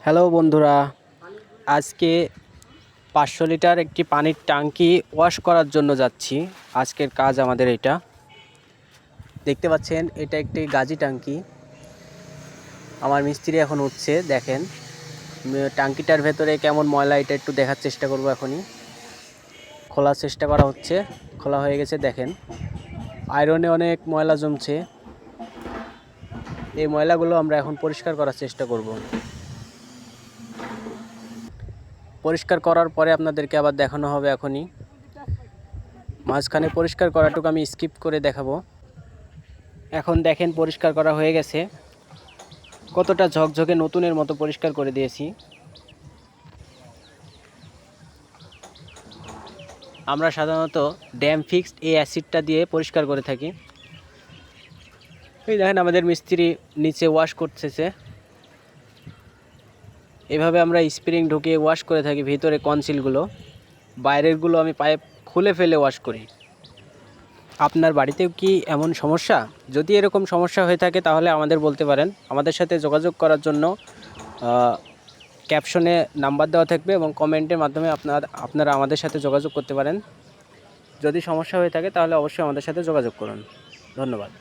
Hello বন্ধুরা, আজকে 500 litre একটি পানির ট্যাঙ্কি ওয়াশ করার জন্য যাচ্ছি। আজকের কাজ আমাদের এটা। দেখতে পাচ্ছেন এটা একটি গাজি ট্যাঙ্কি। আমার মিস্ত্রি এখন উঠছে, দেখেন ট্যাঙ্কিটার ভেতরে কেমন ময়লা এটা একটু দেখার চেষ্টা করব। এখনই খোলার চেষ্টা করা হচ্ছে, খোলা হয়ে গেছে। দেখেন আয়রনে অনেক ময়লা জমছে। এই ময়লাগুলো আমরা এখন পরিষ্কার করার চেষ্টা করব। পরিষ্কার করার পরে আপনাদেরকে আবার দেখানো হবে। এখনই মাঝখানে পরিষ্কার করাটুকু আমি স্কিপ করে দেখাবো। এখন দেখেন পরিষ্কার করা হয়ে গেছে, কতটা ঝকঝকে নতুনের মতো পরিষ্কার করে দিয়েছি। আমরা সাধারণত ড্যাম ফিক্সড এই অ্যাসিডটা দিয়ে পরিষ্কার করে থাকি। এই দেখেন আমাদের মিস্ত্রি নিচে ওয়াশ করতেছে। এভাবে আমরা স্প্রিং ঢুকিয়ে ওয়াশ করে থাকি ভিতরে কনসিলগুলো, বাইরেরগুলো আমি পাইপ খুলে ফেলে ওয়াশ করি। আপনার বাড়িতেও কি এমন সমস্যা? যদি এরকম সমস্যা হয়ে থাকে তাহলে আমাদের বলতে পারেন। আমাদের সাথে যোগাযোগ করার জন্য ক্যাপশনে নাম্বার দেওয়া থাকবে এবং কমেন্টের মাধ্যমে আপনারা আমাদের সাথে যোগাযোগ করতে পারেন। যদি সমস্যা হয়ে থাকে তাহলে অবশ্যই আমাদের সাথে যোগাযোগ করুন। ধন্যবাদ।